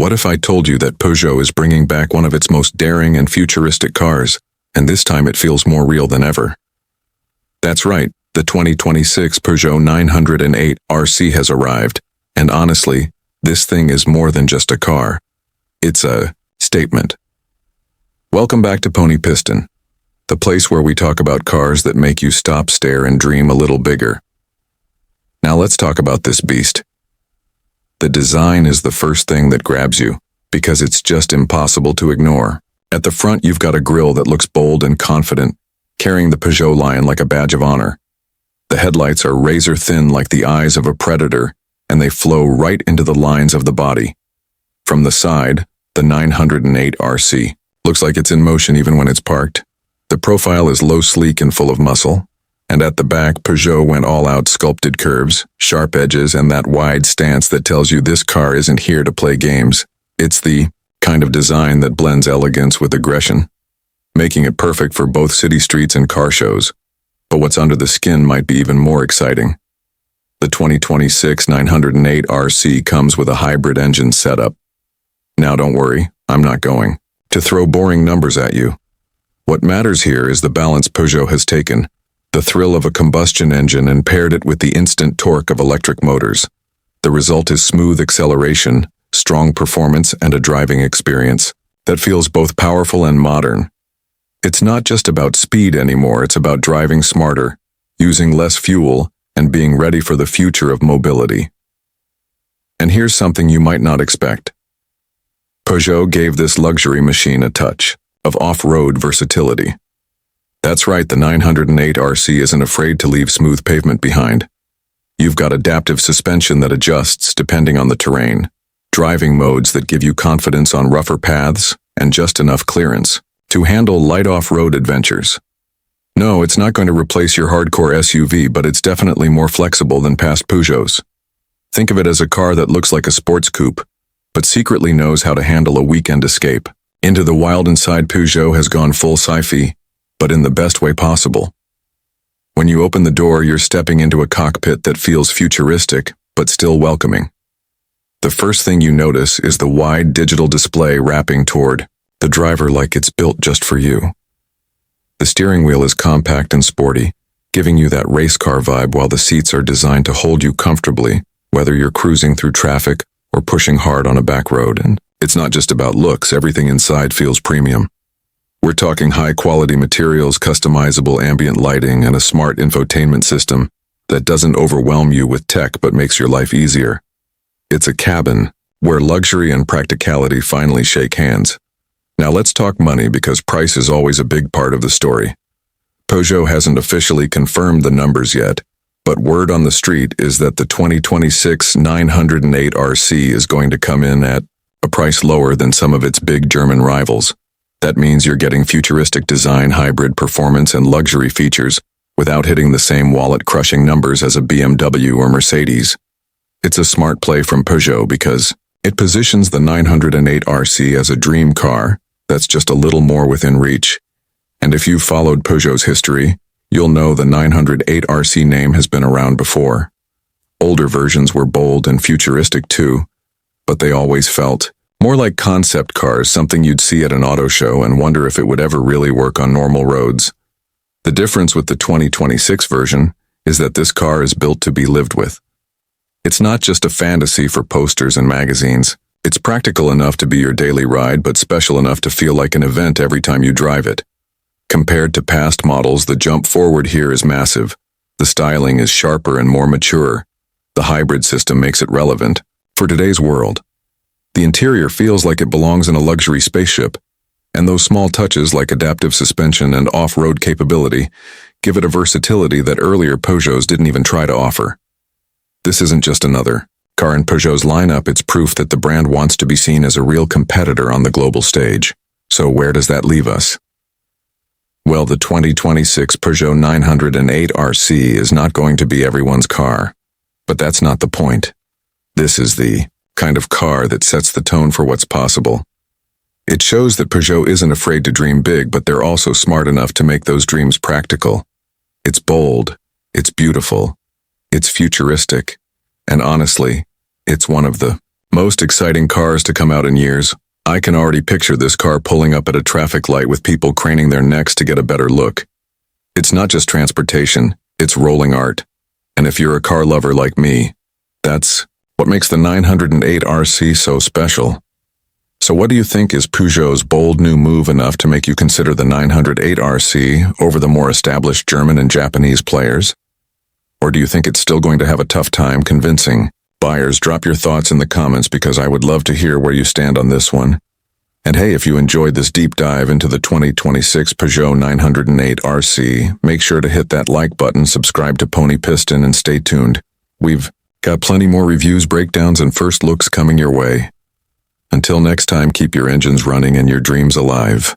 What if I told you that Peugeot is bringing back one of its most daring and futuristic cars, and this time it feels more real than ever? That's right, the 2026 Peugeot 908 RC has arrived, and honestly, this thing is more than just a car. It's a statement. Welcome back to Piston, the place where we talk about cars that make you stop, stare, and dream a little bigger. Now let's talk about this beast. The design is the first thing that grabs you, because it's just impossible to ignore. At the front, you've got a grille that looks bold and confident, carrying the Peugeot lion like a badge of honor. The headlights are razor thin like the eyes of a predator, and they flow right into the lines of the body. From the side, the 908 RC looks like it's in motion even when it's parked. The profile is low, sleek, and full of muscle. And at the back, Peugeot went all out, sculpted curves, sharp edges, and that wide stance that tells you this car isn't here to play games. It's the kind of design that blends elegance with aggression, making it perfect for both city streets and car shows. But what's under the skin might be even more exciting. The 2026 908 RC comes with a hybrid engine setup. Now don't worry, I'm not going to throw boring numbers at you. What matters here is the balance Peugeot has taken, the thrill of a combustion engine, and paired it with the instant torque of electric motors. The result is smooth acceleration, strong performance, and a driving experience that feels both powerful and modern. It's not just about speed anymore, it's about driving smarter, using less fuel, and being ready for the future of mobility. And here's something you might not expect. Peugeot gave this luxury machine a touch of off-road versatility. That's right, the 908 RC isn't afraid to leave smooth pavement behind. You've got adaptive suspension that adjusts depending on the terrain, driving modes that give you confidence on rougher paths, and just enough clearance to handle light off-road adventures. No, it's not going to replace your hardcore SUV, but it's definitely more flexible than past Peugeots. Think of it as a car that looks like a sports coupe, but secretly knows how to handle a weekend escape. Into the wild inside, Peugeot has gone full sci-fi, but in the best way possible. When you open the door, you're stepping into a cockpit that feels futuristic, but still welcoming. The first thing you notice is the wide digital display wrapping toward the driver like it's built just for you. The steering wheel is compact and sporty, giving you that race car vibe, while the seats are designed to hold you comfortably, whether you're cruising through traffic or pushing hard on a back road. And it's not just about looks, everything inside feels premium. We're talking high-quality materials, customizable ambient lighting, and a smart infotainment system that doesn't overwhelm you with tech but makes your life easier. It's a cabin where luxury and practicality finally shake hands. Now let's talk money, because price is always a big part of the story. Peugeot hasn't officially confirmed the numbers yet, but word on the street is that the 2026 908 RC is going to come in at a price lower than some of its big German rivals. That means you're getting futuristic design, hybrid performance, and luxury features without hitting the same wallet-crushing numbers as a BMW or Mercedes. It's a smart play from Peugeot because it positions the 908 RC as a dream car that's just a little more within reach. And if you've followed Peugeot's history, you'll know the 908 RC name has been around before. Older versions were bold and futuristic too, but they always felt more like concept cars, something you'd see at an auto show and wonder if it would ever really work on normal roads. The difference with the 2026 version is that this car is built to be lived with. It's not just a fantasy for posters and magazines. It's practical enough to be your daily ride, but special enough to feel like an event every time you drive it. Compared to past models, the jump forward here is massive. The styling is sharper and more mature. The hybrid system makes it relevant for today's world. The interior feels like it belongs in a luxury spaceship, and those small touches like adaptive suspension and off-road capability give it a versatility that earlier Peugeots didn't even try to offer. This isn't just another car in Peugeot's lineup, it's proof that the brand wants to be seen as a real competitor on the global stage. So where does that leave us? Well, the 2026 Peugeot 908 RC is not going to be everyone's car, but that's not the point. This is the kind of car that sets the tone for what's possible. It shows that Peugeot isn't afraid to dream big, but they're also smart enough to make those dreams practical. It's bold, it's beautiful, it's futuristic, and honestly, it's one of the Most exciting cars to come out in years. I can already picture this car pulling up at a traffic light with people craning their necks to get a better look. It's not just transportation, it's rolling art. And if you're a car lover like me, that's what makes the 908 RC so special. So what do you think? Is Peugeot's bold new move enough to make you consider the 908 RC over the more established German and Japanese players? Or do you think it's still going to have a tough time convincing buyers? Drop your thoughts in the comments because I would love to hear where you stand on this one. And hey, if you enjoyed this deep dive into the 2026 Peugeot 908 RC, make sure to hit that like button, subscribe to Pony Piston, and stay tuned. We've got plenty more reviews, breakdowns, and first looks coming your way. Until next time, keep your engines running and your dreams alive.